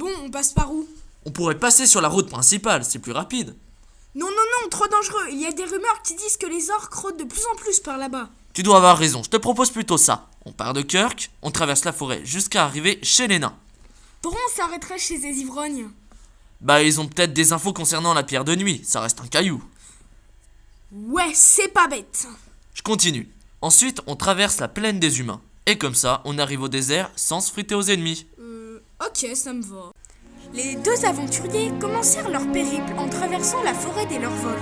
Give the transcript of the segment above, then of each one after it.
Bon, on passe par où? On pourrait passer sur la route principale, c'est plus rapide. Non, non, non, trop dangereux. Il y a des rumeurs qui disent que les orques rôdent de plus en plus par là-bas. Tu dois avoir raison, je te propose plutôt ça. On part de Kirk, on traverse la forêt jusqu'à arriver chez les nains. Pourquoi on s'arrêterait chez les ivrognes? Bah ils ont peut-être des infos concernant la pierre de nuit, ça reste un caillou. Ouais, c'est pas bête. Je continue. Ensuite, on traverse la plaine des humains. Et comme ça, on arrive au désert sans se friter aux ennemis. Ok, ça me va. Les deux aventuriers commencèrent leur périple en traversant la forêt des Lorvols.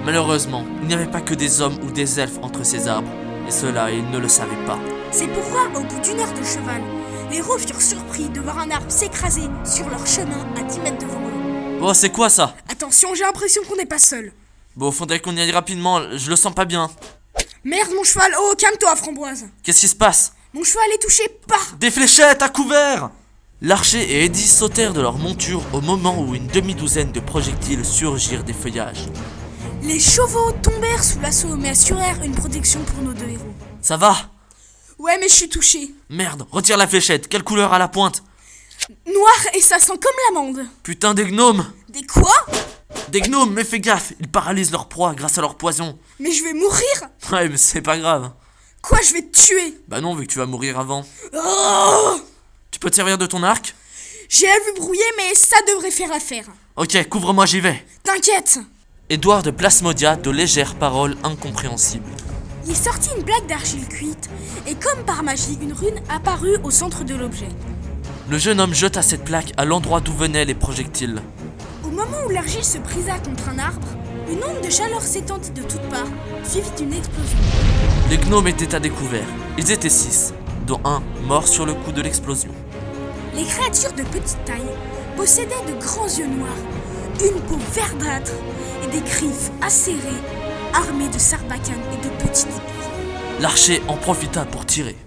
Malheureusement, il n'y avait pas que des hommes ou des elfes entre ces arbres. Et cela, ils ne le savaient pas. C'est pourquoi, au bout d'une heure de cheval, les héros furent surpris de voir un arbre s'écraser sur leur chemin à 10 mètres devant eux. Oh, c'est quoi ça? Attention, j'ai l'impression qu'on n'est pas seul. Bon, faudrait qu'on y aille rapidement, je le sens pas bien. Merde, mon cheval. Oh, calme-toi, Framboise. Qu'est-ce qui se passe? Mon cheval est touché par... Des fléchettes à couvert! L'archer et Eddie sautèrent de leur monture au moment où une demi-douzaine de projectiles surgirent des feuillages. Les chevaux tombèrent sous l'assaut mais assurèrent une protection pour nos deux héros. Ça va? Ouais, mais je suis touché. Merde, retire la fléchette, quelle couleur à la pointe? Noir et ça sent comme l'amande. Putain, des gnomes! Des quoi? Des gnomes, mais fais gaffe, ils paralysent leur proie grâce à leur poison. Mais je vais mourir. Ouais, mais c'est pas grave. Quoi, je vais te tuer? Bah non, vu que tu vas mourir avant. Oh, Tu peux te servir de ton arc? j'ai la vue brouillée, mais ça devrait faire affaire. Ok, couvre-moi, j'y vais. T'inquiète. Édouard de Plasmodia, de légères paroles incompréhensibles. Il sortit une plaque d'argile cuite, et comme par magie, une rune apparut au centre de l'objet. Le jeune homme jeta cette plaque à l'endroit d'où venaient les projectiles. Au moment où l'argile se brisa contre un arbre, une onde de chaleur s'étendit de toutes parts, suivie d'une explosion. Les gnomes étaient à découvert. Ils étaient 6, dont un mort sur le coup de l'explosion. Les créatures de petite taille possédaient de grands yeux noirs, une peau verdâtre et des griffes acérées, armées de sarbacanes et de petites épées. L'archer en profita pour tirer.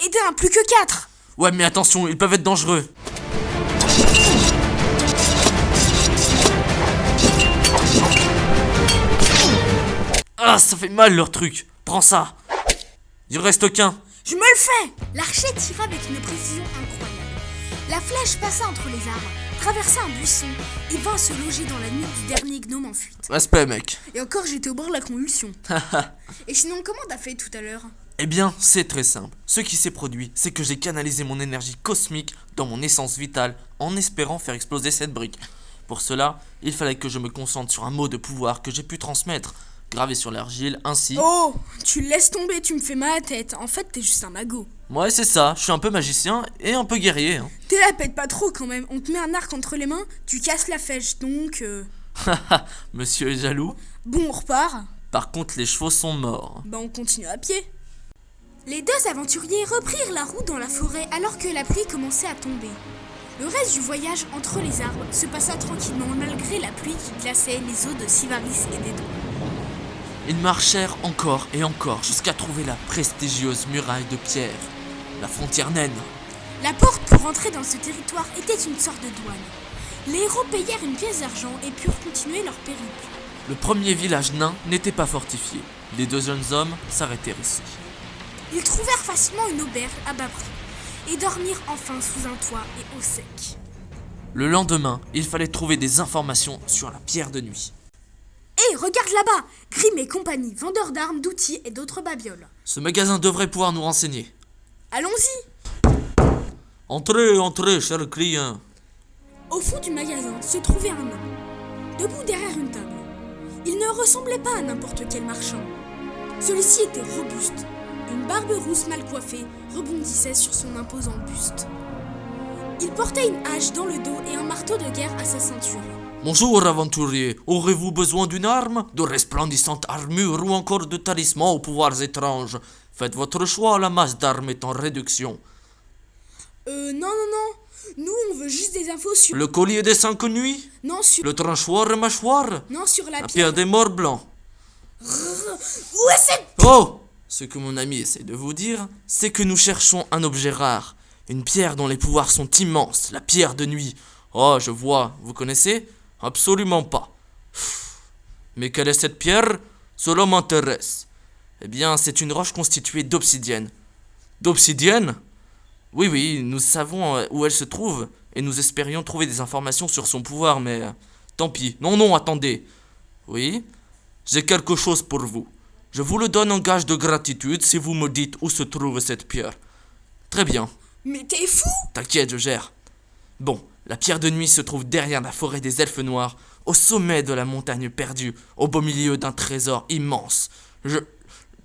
Et d'un, plus que 4. Ouais, mais attention, ils peuvent être dangereux. Ah, ça fait mal leur truc. Prends ça. Il reste qu'un. Je me le fais. L'archer tira avec une précision incroyable. La flèche passa entre les arbres, traversa un buisson et vint se loger dans la nuque du dernier gnome en fuite. Respect, mec. Et encore, j'étais au bord de la convulsion. Et sinon, comment t'as fait tout à l'heure? Eh bien, c'est très simple. Ce qui s'est produit, c'est que j'ai canalisé mon énergie cosmique dans mon essence vitale en espérant faire exploser cette brique. Pour cela, il fallait que je me concentre sur un mot de pouvoir que j'ai pu transmettre, gravé sur l'argile, ainsi... Oh, tu laisses tomber, tu me fais mal à la tête. En fait, t'es juste un magot. Ouais, c'est ça, je suis un peu magicien et un peu guerrier. Hein. T'es la pète pas trop quand même. On te met un arc entre les mains, tu casses la flèche, donc... Haha, monsieur est jaloux. Bon, on repart. Par contre, les chevaux sont morts. Bah, on continue à pied. Les deux aventuriers reprirent la route dans la forêt alors que la pluie commençait à tomber. Le reste du voyage entre les arbres se passa tranquillement malgré la pluie qui glaçait les eaux de Sivaris et d'Edon. Ils marchèrent encore et encore jusqu'à trouver la prestigieuse muraille de pierre, la frontière naine. La porte pour entrer dans ce territoire était une sorte de douane. Les héros payèrent une pièce d'argent et purent continuer leur périple. Le premier village nain n'était pas fortifié. Les deux jeunes hommes s'arrêtèrent ici. Ils trouvèrent facilement une auberge à bas prix et dormirent enfin sous un toit et au sec. Le lendemain, il fallait trouver des informations sur la pierre de nuit. Hé, regarde là-bas! Grimm et compagnie, vendeurs d'armes, d'outils et d'autres babioles. Ce magasin devrait pouvoir nous renseigner. Allons-y! Entrez, entrez, chers clients. Au fond du magasin se trouvait un homme, debout derrière une table. Il ne ressemblait pas à n'importe quel marchand. Celui-ci était robuste. Une barbe rousse mal coiffée rebondissait sur son imposant buste. Il portait une hache dans le dos et un marteau de guerre à sa ceinture. Bonjour, aventurier. Aurez-vous besoin d'une arme, de resplendissante armure ou encore de talismans aux pouvoirs étranges? Faites votre choix, la masse d'armes est en réduction. Non. Nous, on veut juste des infos sur... Le collier des 5 nuits? Non, sur... Le tranchoir et mâchoire? Non, sur la La pierre... pierre des morts blancs? Où est cette... Oh! Ce que mon ami essaie de vous dire, c'est que nous cherchons un objet rare. Une pierre dont les pouvoirs sont immenses, la pierre de nuit. Oh, je vois, vous connaissez? Absolument pas. Mais quelle est cette pierre? Cela m'intéresse. Eh bien, c'est une roche constituée d'obsidienne. D'obsidienne? Oui, nous savons où elle se trouve, et nous espérions trouver des informations sur son pouvoir, mais tant pis. Non, attendez. Oui, j'ai quelque chose pour vous. Je vous le donne en gage de gratitude si vous me dites où se trouve cette pierre. Très bien. Mais t'es fou! T'inquiète, je gère. Bon, la pierre de nuit se trouve derrière la forêt des elfes noirs, au sommet de la montagne perdue, au beau milieu d'un trésor immense.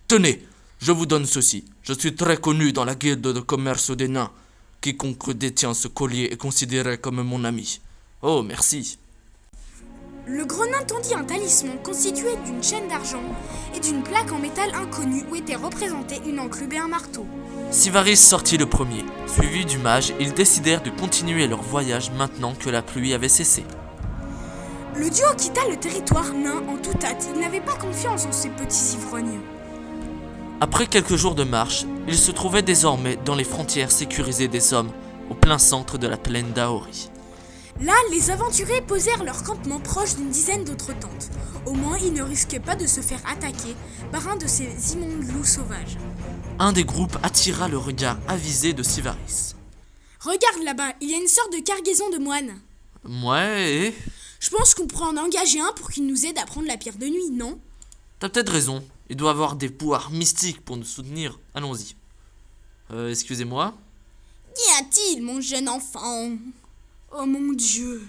Tenez, je vous donne ceci. Je suis très connu dans la guilde de commerce des nains. Quiconque détient ce collier est considéré comme mon ami. Oh, merci. Le gros nain tendit un talisman constitué d'une chaîne d'argent et d'une plaque en métal inconnue où était représentée une enclume et un marteau. Syvaris sortit le premier. Suivi du mage, ils décidèrent de continuer leur voyage maintenant que la pluie avait cessé. Le duo quitta le territoire nain en toute hâte. Il n'avait pas confiance en ces petits ivrognes. Après quelques jours de marche, ils se trouvaient désormais dans les frontières sécurisées des hommes, au plein centre de la plaine d'Aori. Là, les aventuriers posèrent leur campement proche d'une dizaine d'autres tentes. Au moins, ils ne risquaient pas de se faire attaquer par un de ces immondes loups sauvages. Un des groupes attira le regard avisé de Syvaris. Regarde là-bas, il y a une sorte de cargaison de moines. Ouais, et... Je pense qu'on pourrait en engager un pour qu'il nous aide à prendre la pierre de nuit, non? T'as peut-être raison, il doit avoir des pouvoirs mystiques pour nous soutenir. Allons-y. Excusez-moi. Qu'y a-t-il, mon jeune enfant? Oh mon Dieu!